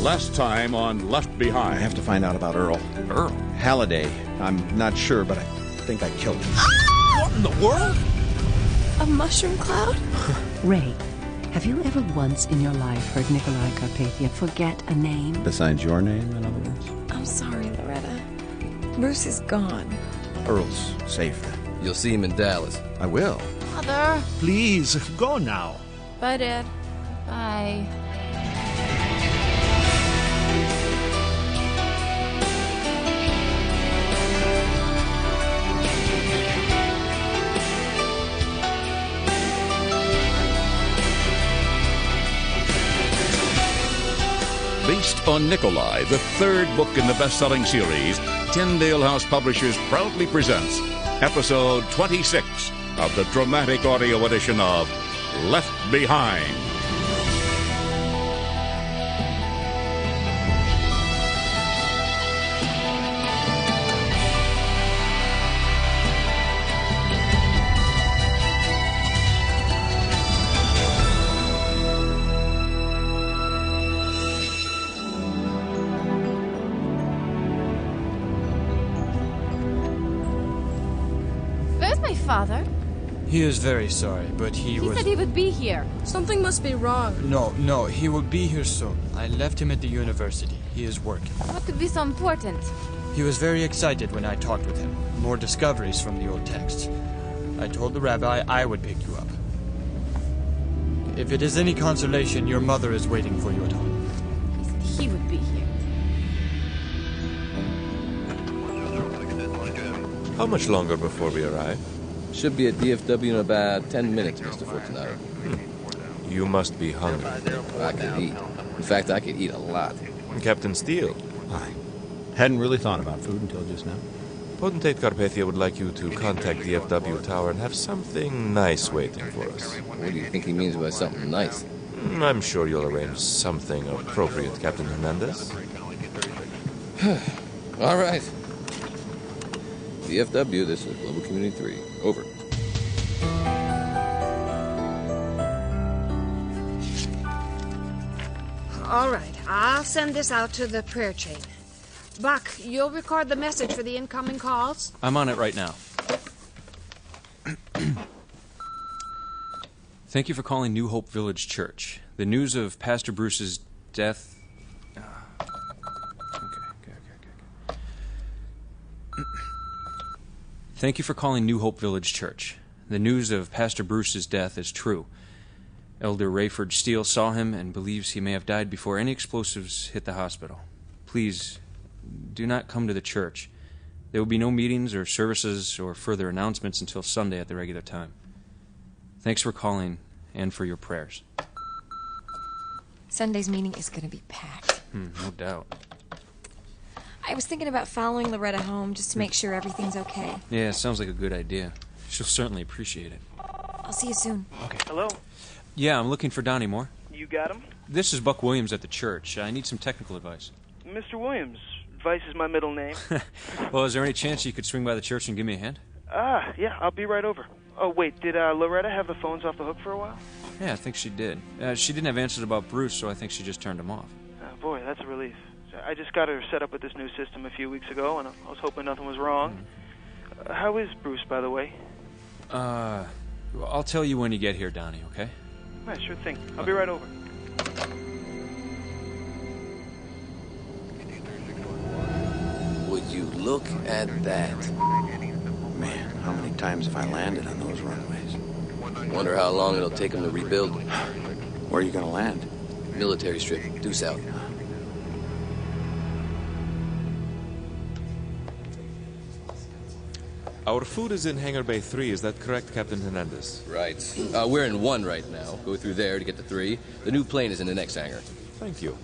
Last time on Left Behind. I have to find out about Earl. Earl? Halliday. I'm not sure, but I think I killed him. What in the world? A mushroom cloud? Ray, have you ever once in your life heard Nicolae Carpathia forget a name? Besides your name, in other words? I'm sorry, Loretta. Bruce is gone. Earl's safe then. You'll see him in Dallas. I will. Mother. Please, go now. Bye, Dad. Bye. Based on Nicolae, the third book in the best-selling series, Tyndale House Publishers proudly presents episode 26 of the dramatic audio edition of Left Behind. Father? He is very sorry, but he said he would be here. Something must be wrong. No, he will be here soon. I left him at the university. He is working. What could be so important? He was very excited when I talked with him. More discoveries from the old texts. I told the rabbi I would pick you up. If it is any consolation, your mother is waiting for you at home. He said he would be here. How much longer before we arrive? Should be at DFW in about 10 minutes, Mr. Fortunato. You must be hungry. I can eat. In fact, I could eat a lot. Captain Steele. I hadn't really thought about food until just now. Potentate Carpathia would like you to contact DFW Tower and have something nice waiting for us. What do you think he means by something nice? I'm sure you'll arrange something appropriate, Captain Hernandez. All right. DFW, this is Global Community 3. Over. All right, I'll send this out to the prayer chain. Buck, you'll record the message for the incoming calls? I'm on it right now. Thank you for calling New Hope Village Church. The news of Pastor Bruce's death... Thank you for calling New Hope Village Church. The news of Pastor Bruce's death is true. Elder Rayford Steele saw him and believes he may have died before any explosives hit the hospital. Please, do not come to the church. There will be no meetings or services or further announcements until Sunday at the regular time. Thanks for calling and for your prayers. Sunday's meeting is going to be packed. No doubt. I was thinking about following Loretta home just to make sure everything's okay. Yeah, sounds like a good idea. She'll certainly appreciate it. I'll see you soon. Okay. Hello? Yeah, I'm looking for Donnie Moore. You got him? This is Buck Williams at the church. I need some technical advice. Mr. Williams. Vice is my middle name. Well, is there any chance you could swing by the church and give me a hand? Yeah, I'll be right over. Oh, wait, did Loretta have the phones off the hook for a while? Yeah, I think she did. She didn't have answers about Bruce, so I think she just turned him off. Boy, that's a relief. I just got her set up with this new system a few weeks ago, and I was hoping nothing was wrong. How is Bruce, by the way? I'll tell you when you get here, Donnie, okay? Yeah, sure thing. I'll be right over. Would you look at that? Man, how many times have I landed on those runways? Wonder how long it'll take them to rebuild. Where are you going to land? Military strip, due south. Our food is in Hangar Bay 3, is that correct, Captain Hernandez? Right. We're in 1 right now. Go through there to get to 3. The new plane is in the next hangar. Thank you.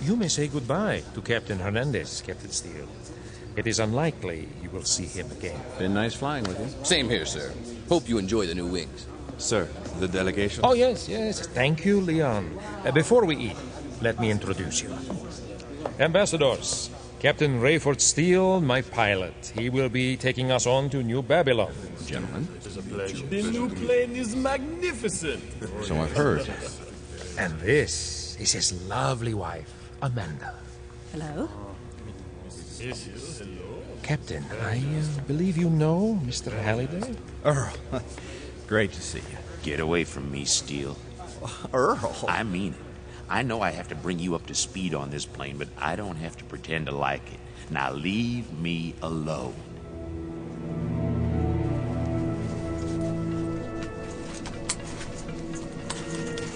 You may say goodbye to Captain Hernandez, Captain Steele. It is unlikely you will see him again. Been nice flying with you. Same here, sir. Hope you enjoy the new wings. Sir, the delegation? Oh, yes. Thank you, Leon. Before we eat, let me introduce you. Ambassadors, Captain Rayford Steele, my pilot. He will be taking us on to New Babylon. Gentlemen. It is a pleasure. The new plane is magnificent. So I've heard. And this is his lovely wife, Amanda. Hello? Captain, I believe you know Mr. Halliday? Earl, great to see you. Get away from me, Steele. Earl? I mean it. I know I have to bring you up to speed on this plane, but I don't have to pretend to like it. Now leave me alone.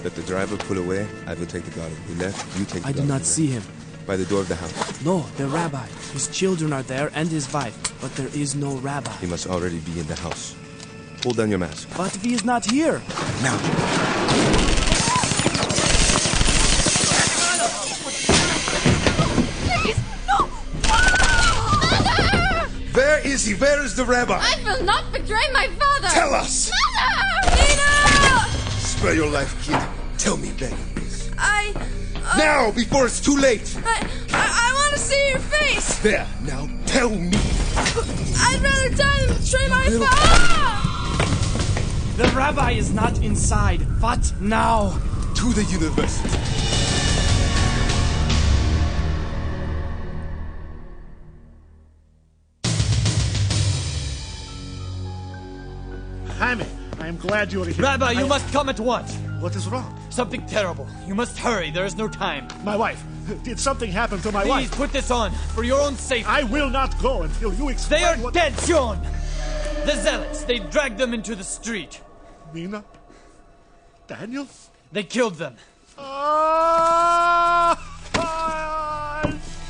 Let the driver pull away. I will take the guard who left. You take the I did not see him. By the door of the house. No, the rabbi. His children are there and his wife, but there is no rabbi. He must already be in the house. Pull down your mask. But if he is not here? Now. Please, no! Mother! Where is he? Where is the rabbi? I will not betray my father! Tell us! Mother! Nina! Spare your life, kid. Tell me where he is. Now, before it's too late! I want to see your face! There, now tell me! I'd rather die than betray my father! The rabbi is not inside. What now? To the university. Jaime, I am glad you are here. Rabbi, you must come at once. What is wrong? Something terrible. You must hurry. There is no time. My wife. Did something happen to my wife? Please put this on, for your own safety. I will not go until you explain. They are dead, John! The zealots, they dragged them into the street. Nina? Daniel? They killed them. I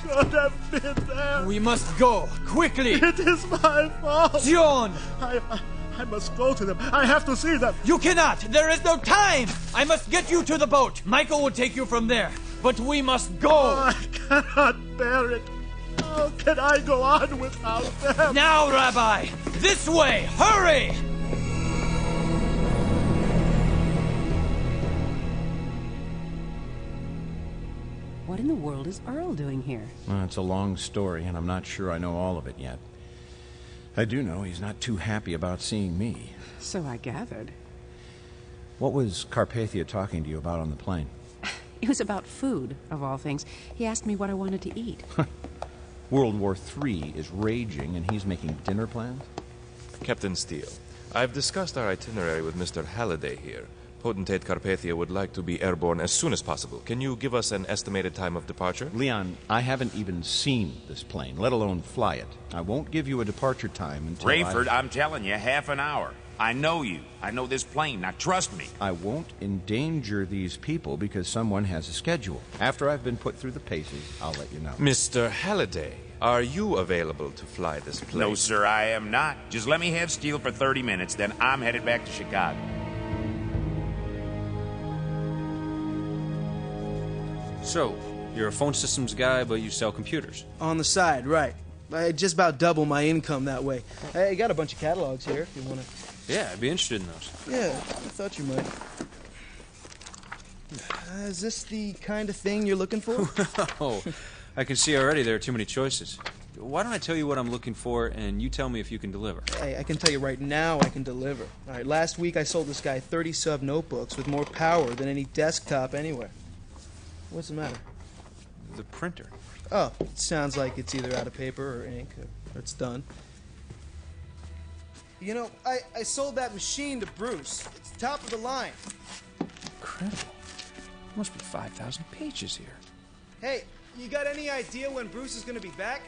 should have been there. We must go, quickly. It is my fault. John! I must go to them. I have to see them. You cannot. There is no time. I must get you to the boat. Michael will take you from there. But we must go. I cannot bear it. How can I go on without them? Now, Rabbi! This way! Hurry! What in the world is Earl doing here? Well, it's a long story, and I'm not sure I know all of it yet. I do know he's not too happy about seeing me. So I gathered. What was Carpathia talking to you about on the plane? It was about food, of all things. He asked me what I wanted to eat. World War III is raging, and he's making dinner plans? Captain Steele, I've discussed our itinerary with Mr. Halliday here. Potentate Carpathia would like to be airborne as soon as possible. Can you give us an estimated time of departure? Leon, I haven't even seen this plane, let alone fly it. I won't give you a departure time until Rayford, I'm telling you, half an hour. I know you. I know this plane. Now trust me. I won't endanger these people because someone has a schedule. After I've been put through the paces, I'll let you know. Mr. Halliday, are you available to fly this plane? No, sir, I am not. Just let me have Steele for 30 minutes, then I'm headed back to Chicago. So, you're a phone systems guy, but you sell computers. On the side, right. I just about double my income that way. I got a bunch of catalogs here if you want to... Yeah, I'd be interested in those. Yeah, I thought you might. Is this the kind of thing you're looking for? Oh, I can see already there are too many choices. Why don't I tell you what I'm looking for, and you tell me if you can deliver? Hey, I can tell you right now I can deliver. All right, last week I sold this guy 30 sub notebooks with more power than any desktop anywhere. What's the matter? The printer. Oh, it sounds like it's either out of paper or ink, or it's done. You know, I sold that machine to Bruce. It's top of the line. Incredible. There must be 5,000 pages here. Hey, you got any idea when Bruce is going to be back?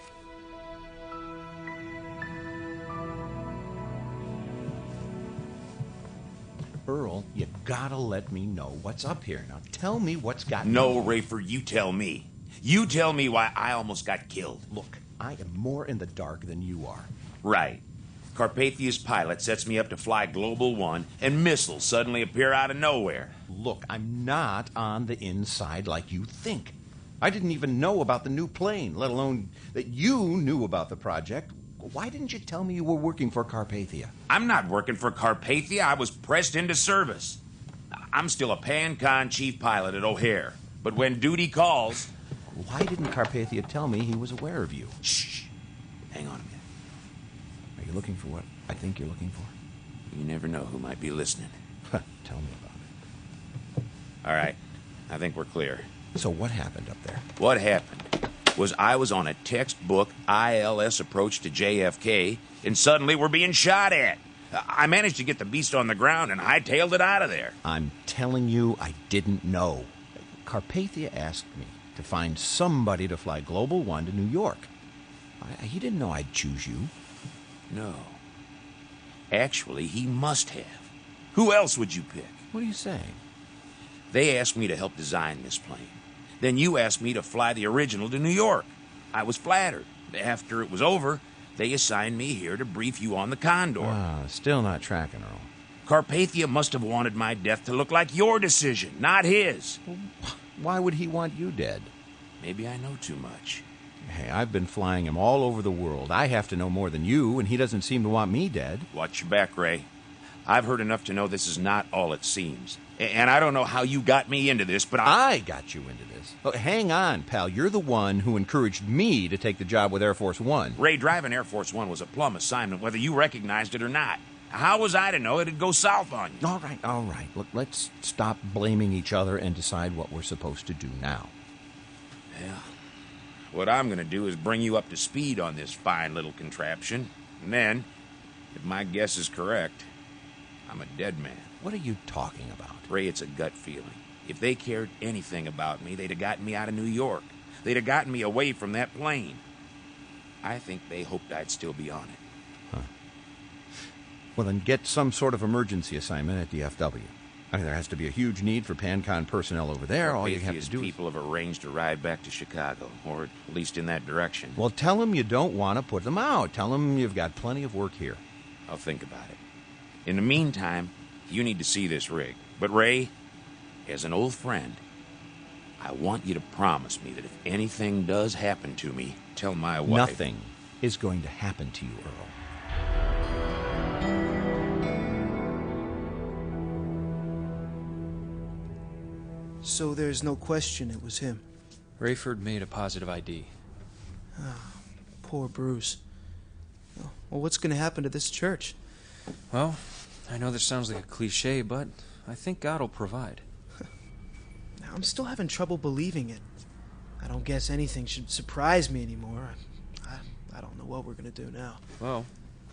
Earl, you gotta let me know what's up here. Now tell me what's got No, Rayford, you tell me. You tell me why I almost got killed. Look, I am more in the dark than you are. Right. Carpathia's pilot sets me up to fly Global 1, and missiles suddenly appear out of nowhere. Look, I'm not on the inside like you think. I didn't even know about the new plane, let alone that you knew about the project. Why didn't you tell me you were working for Carpathia? I'm not working for Carpathia. I was pressed into service. I'm still a Pan-Con chief pilot at O'Hare. But when duty calls... Why didn't Carpathia tell me he was aware of you? Shh. Hang on a minute. Are you looking for what I think you're looking for? You never know who might be listening. Tell me about it. All right. I think we're clear. So what happened up there? What happened was I was on a textbook ILS approach to JFK, and suddenly we're being shot at. I managed to get the beast on the ground and hightailed it out of there. I'm telling you, I didn't know. Carpathia asked me to find somebody to fly Global 1 to New York. He didn't know I'd choose you. No. Actually, he must have. Who else would you pick? What are you saying? They asked me to help design this plane. Then you asked me to fly the original to New York. I was flattered. After it was over, they assigned me here to brief you on the Condor. Still not tracking, Earl. Carpathia must have wanted my death to look like your decision, not his. Why would he want you dead? Maybe I know too much. Hey, I've been flying him all over the world. I have to know more than you, and he doesn't seem to want me dead. Watch your back, Ray. I've heard enough to know this is not all it seems. And I don't know how you got me into this, but I got you into this. Oh, hang on, pal. You're the one who encouraged me to take the job with Air Force One. Ray, driving Air Force One was a plum assignment, whether you recognized it or not. How was I to know it'd go south on you? All right. Look, let's stop blaming each other and decide what we're supposed to do now. Yeah. What I'm going to do is bring you up to speed on this fine little contraption. And then, if my guess is correct, I'm a dead man. What are you talking about? Ray, it's a gut feeling. If they cared anything about me, they'd have gotten me out of New York. They'd have gotten me away from that plane. I think they hoped I'd still be on it. Huh. Well, then get some sort of emergency assignment at DFW. I mean, there has to be a huge need for PanCon personnel over there. All you have to do is... people have arranged a ride back to Chicago, or at least in that direction. Well, tell them you don't want to put them out. Tell them you've got plenty of work here. I'll think about it. In the meantime, you need to see this rig. But, Ray, as an old friend, I want you to promise me that if anything does happen to me, tell my wife... Nothing is going to happen to you, Earl. So there's no question it was him. Rayford made a positive ID. Poor Bruce. Well, what's going to happen to this church? Well, I know this sounds like a cliche, but I think God will provide. I'm still having trouble believing it. I don't guess anything should surprise me anymore. I don't know what we're going to do now. Well,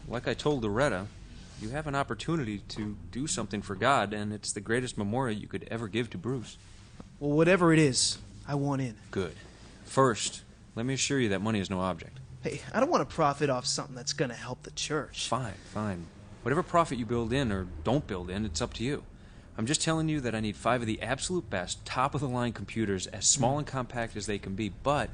like I told Loretta, you have an opportunity to do something for God, and it's the greatest memorial you could ever give to Bruce. Well, whatever it is, I want in. Good. First, let me assure you that money is no object. Hey, I don't want to profit off something that's going to help the church. Fine. Whatever profit you build in or don't build in, it's up to you. I'm just telling you that I need 5 of the absolute best, top-of-the-line computers, as small and compact as they can be, but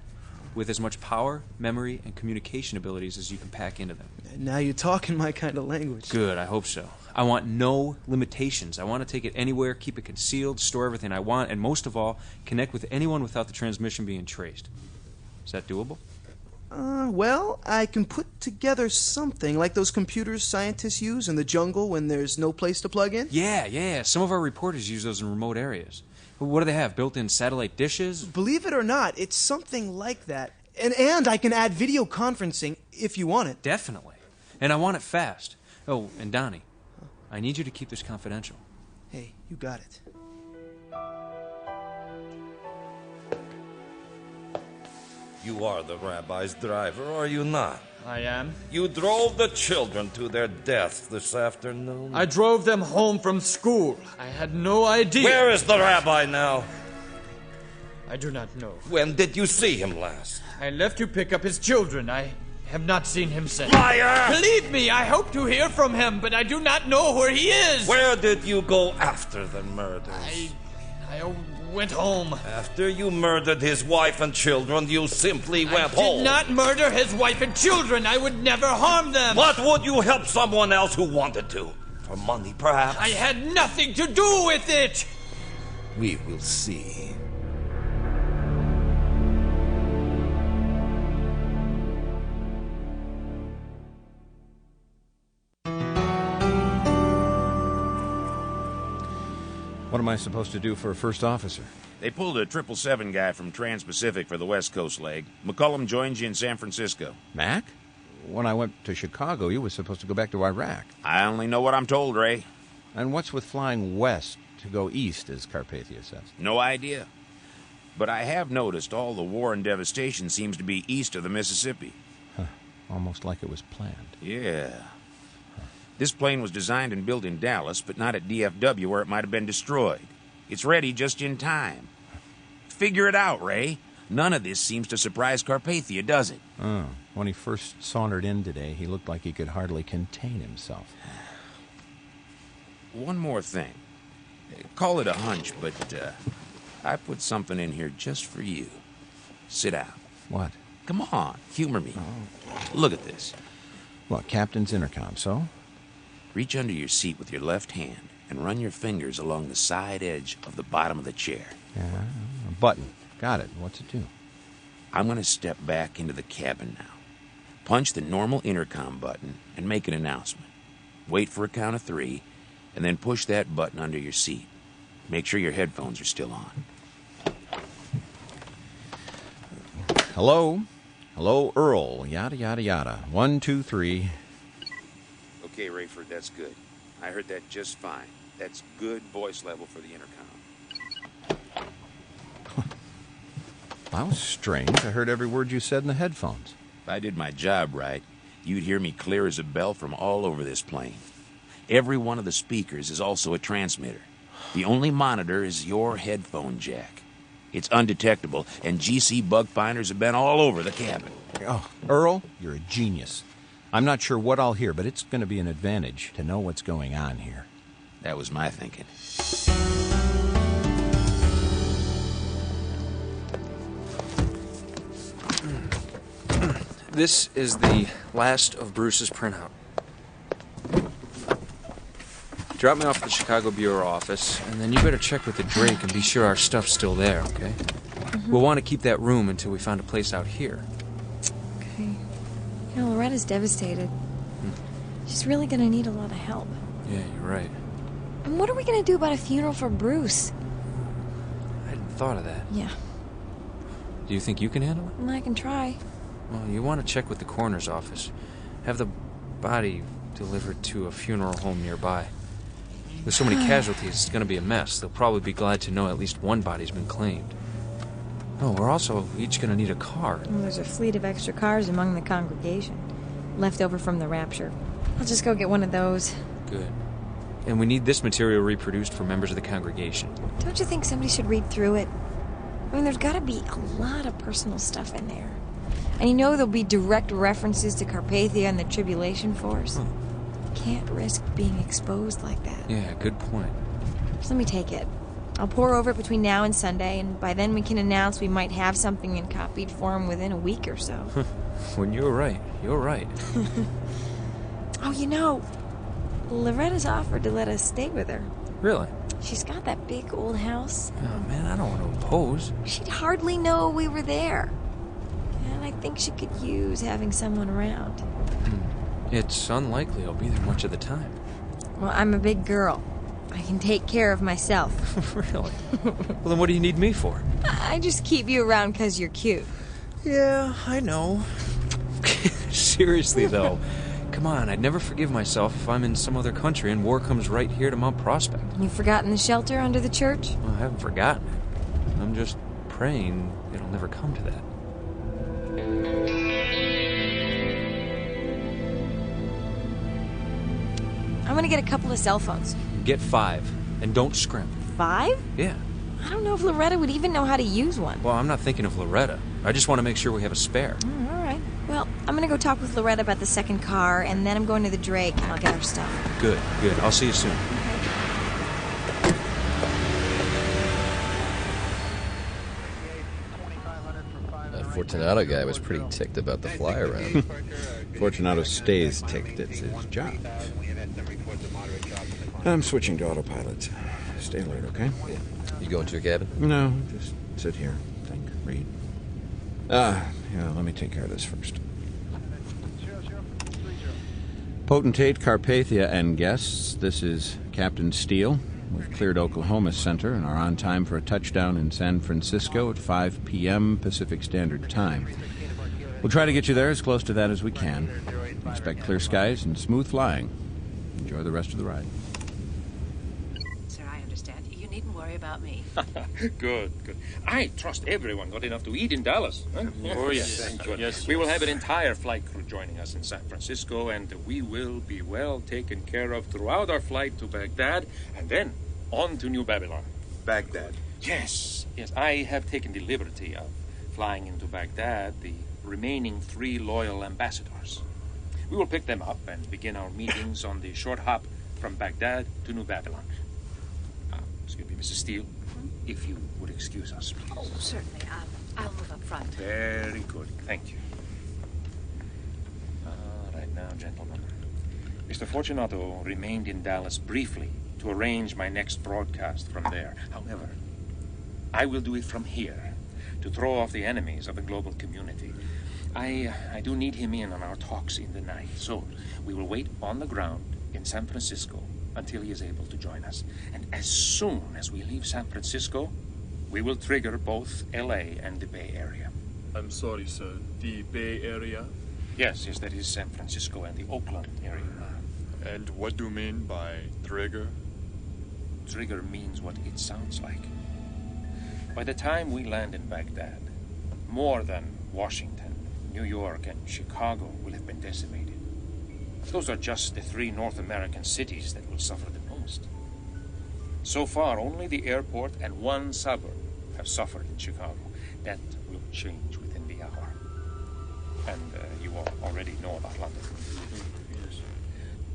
with as much power, memory, and communication abilities as you can pack into them. Now you're talking my kind of language. Good, I hope so. I want no limitations. I want to take it anywhere, keep it concealed, store everything I want, and most of all, connect with anyone without the transmission being traced. Is that doable? Well, I can put together something like those computers scientists use in the jungle when there's no place to plug in. Yeah. Some of our reporters use those in remote areas. What do they have, built-in satellite dishes? Believe it or not, it's something like that. And I can add video conferencing if you want it. Definitely. And I want it fast. Oh, and Donnie, I need you to keep this confidential. Hey, you got it. You are the rabbi's driver, are you not? I am. You drove the children to their death this afternoon. I drove them home from school. I had no idea. Where is the rabbi now? I do not know. When did you see him last? I left to pick up his children. I have not seen him since. Liar! Believe me, I hope to hear from him, but I do not know where he is. Where did you go after the murders? I went home. After you murdered his wife and children, you simply went home. I did not murder his wife and children. I would never harm them. What would you help someone else who wanted to? For money, perhaps? I had nothing to do with it. We will see. What am I supposed to do for a first officer? They pulled a 777 guy from Trans-Pacific for the West Coast leg. McCullum joins you in San Francisco. Mac? When I went to Chicago, you were supposed to go back to Iraq. I only know what I'm told, Ray. And what's with flying west to go east, as Carpathia says? No idea. but I have noticed all the war and devastation seems to be east of the Mississippi. Huh. Almost like it was planned. Yeah. This plane was designed and built in Dallas, but not at DFW where it might have been destroyed. It's ready just in time. Figure it out, Ray. None of this seems to surprise Carpathia, does it? Oh. When he first sauntered in today, he looked like he could hardly contain himself. One more thing. Call it a hunch, but I put something in here just for you. Sit down. What? Come on, humor me. Look at this. What, Captain's intercom, so? Reach under your seat with your left hand and run your fingers along the side edge of the bottom of the chair. Yeah, a button. Got it. What's it do? I'm going to step back into the cabin now. Punch the normal intercom button and make an announcement. Wait for a count of 3, and then push that button under your seat. Make sure your headphones are still on. Hello? Hello, Earl. Yada, yada, yada. 1, 2, 3. Okay, Rayford, that's good. I heard that just fine. That's good voice level for the intercom. That was strange. I heard every word you said in the headphones. If I did my job right, you'd hear me clear as a bell from all over this plane. Every one of the speakers is also a transmitter. The only monitor is your headphone jack. It's undetectable, and GC bug finders have been all over the cabin. Oh, Earl, you're a genius. I'm not sure what I'll hear, but it's going to be an advantage to know what's going on here. That was my thinking. This is the last of Bruce's printout. Drop me off at the Chicago Bureau office, and then you better check with the Drake and be sure our stuff's still there, okay? We'll want to keep that room until we find a place out here. Okay. You know, Loretta's devastated. She's really gonna need a lot of help. Yeah, you're right. And what are we gonna do about a funeral for Bruce? I hadn't thought of that. Yeah. Do you think you can handle it? Well, I can try. Well, you want to check with the coroner's office. Have the body delivered to a funeral home nearby. With so many casualties, it's going to be a mess. They'll probably be glad to know at least one body's been claimed. Oh, we're also each going to need a car. Well, there's a fleet of extra cars among the congregation, left over from the rapture. I'll just go get one of those. Good. And we need this material reproduced for members of the congregation. Don't you think somebody should read through it? I mean, there's got to be a lot of personal stuff in there. And you know there'll be direct references to Carpathia and the Tribulation Force. Can't risk being exposed like that. Yeah, good point. Just let me take it. I'll pour over it between now and Sunday, and by then we can announce we might have something in copied form within a week or so. When you're right, you're right. Oh, you know, Loretta's offered to let us stay with her. Really? She's got that big old house. Oh, man, I don't want to oppose. She'd hardly know we were there. And I think she could use having someone around. It's unlikely I'll be there much of the time. Well, I'm a big girl. I can take care of myself. Really? Well, then what do you need me for? I just keep you around because you're cute. Yeah, I know. Seriously, though. Come on, I'd never forgive myself if I'm in some other country and war comes right here to Mount Prospect. You've forgotten the shelter under the church? Well, I haven't forgotten it. I'm just praying it'll never come to that. I'm gonna get a couple of cell phones. Get 5, and don't scrimp. 5? Yeah. I don't know if Loretta would even know how to use one. Well, I'm not thinking of Loretta. I just want to make sure we have a spare. All right. Well, I'm gonna go talk with Loretta about the second car, and then I'm going to the Drake, and I'll get our stuff. Good, good. I'll see you soon. That Fortunato guy was pretty ticked about the fly-around. Fortunato stays ticked. It's his job. I'm switching to autopilot. Stay alert, okay? You going to your cabin? No, just sit here, think, read. Yeah, let me take care of this first. Potentate, Carpathia, and guests, this is Captain Steele. We've cleared Oklahoma Center and are on time for a touchdown in San Francisco at 5 p.m. Pacific Standard Time. We'll try to get you there as close to that as we can. Expect clear skies and smooth flying. Enjoy the rest of the ride. Sir, I understand. You needn't worry sorry about me. Good. I trust everyone got enough to eat in Dallas. Huh? Oh, yes. Good. Yes. We will have an entire flight crew joining us in San Francisco, and we will be well taken care of throughout our flight to Baghdad, and then on to New Babylon. Baghdad? Yes. I have taken the liberty of flying into Baghdad the remaining 3 loyal ambassadors. We will pick them up and begin our meetings on the short hop from Baghdad to New Babylon. Excuse me, Mrs. Steele, if you would excuse us, please. Oh, certainly. I'll move up front. Very good. Thank you. Right now, gentlemen. Mr. Fortunato remained in Dallas briefly to arrange my next broadcast from there. However, I will do it from here to throw off the enemies of the global community. I do need him in on our talks in the night, so we will wait on the ground in San Francisco until he is able to join us. And as soon as we leave San Francisco, we will trigger both L.A. and the Bay Area. I'm sorry, sir. The Bay Area? Yes, that is San Francisco and the Oakland area. And what do you mean by trigger? Trigger means what it sounds like. By the time we land in Baghdad, more than Washington, New York, and Chicago will have been decimated. Those are just the 3 North American cities that will suffer the most. So far, only the airport and 1 suburb have suffered in Chicago. That will change within the hour. And you all already know about London. Yes.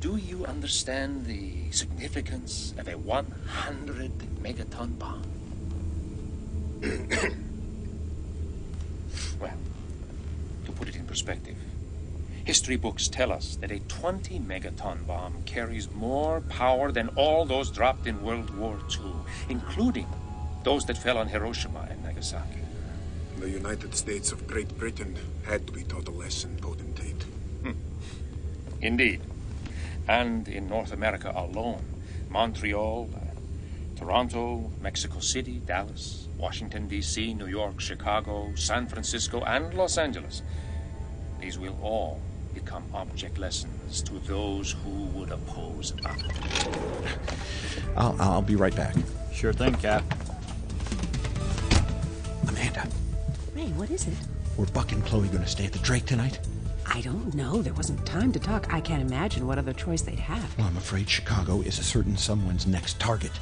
Do you understand the significance of a 100 megaton bomb? Well, to put it in perspective, history books tell us that a 20 megaton bomb carries more power than all those dropped in World War II, including those that fell on Hiroshima and Nagasaki. The United States of Great Britain had to be taught a lesson, potentate. Indeed. And in North America alone, Montreal, Toronto, Mexico City, Dallas, Washington, D.C., New York, Chicago, San Francisco, and Los Angeles. These will all become object lessons to those who would oppose us. I'll be right back. Sure thing, Cap. Amanda, Ray, what is it? were Buck and Chloe going to stay at the Drake tonight? I don't know. There wasn't time to talk. I can't imagine what other choice they'd have. Well, I'm afraid Chicago is a certain someone's next target.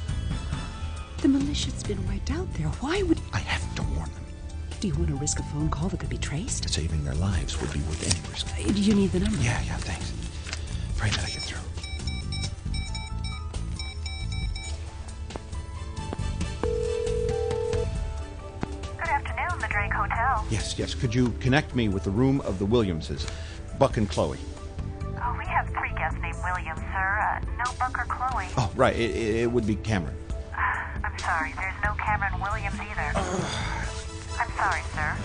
The militia's been wiped out there. Why would... I have to warn them. Do you want to risk a phone call that could be traced? Saving their lives would be worth any risk. Do you need the number? Yeah, thanks. Pray that I get through. Good afternoon, the Drake Hotel. Yes. Could you connect me with the room of the Williamses, Buck and Chloe? Oh, we have 3 guests named Williams, sir. No Buck or Chloe. Oh, right. It would be Cameron. I'm sorry, there's no Cameron Williams either. I'm sorry, sir.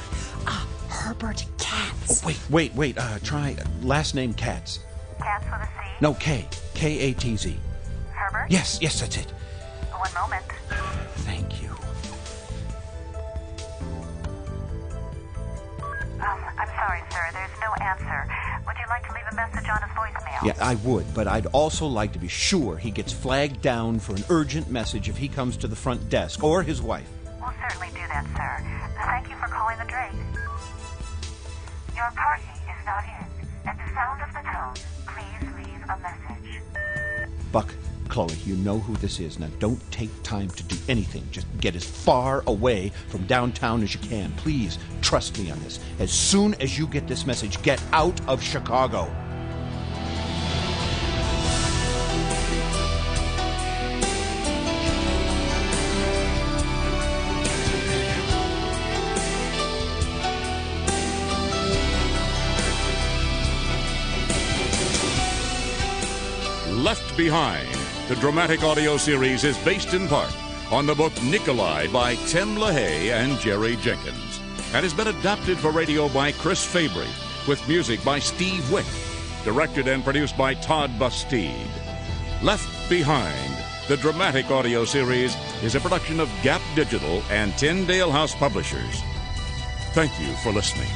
Herbert Katz. Oh, wait. Try last name Katz. Katz with a C? No, K. K-A-T-Z. Herbert? Yes, that's it. One moment. Thank you. I'm sorry, sir. There's no answer. Would you like to leave a message on his voicemail? Yeah, I would, but I'd also like to be sure he gets flagged down for an urgent message if he comes to the front desk, or his wife. We'll certainly do that, sir. Thank you for calling the Drake. Your party is not in. At the sound of the tone, please leave a message. Buck, Chloe, you know who this is. Now, don't take time to do anything. Just get as far away from downtown as you can. Please, trust me on this. As soon as you get this message, get out of Chicago. Left Behind, the dramatic audio series, is based in part on the book Nicolae by Tim LaHaye and Jerry Jenkins, and has been adapted for radio by Chris Fabry, with music by Steve Wick, directed and produced by Todd Bustede. Left Behind, the dramatic audio series, is a production of Gap Digital and Tyndale House Publishers. Thank you for listening.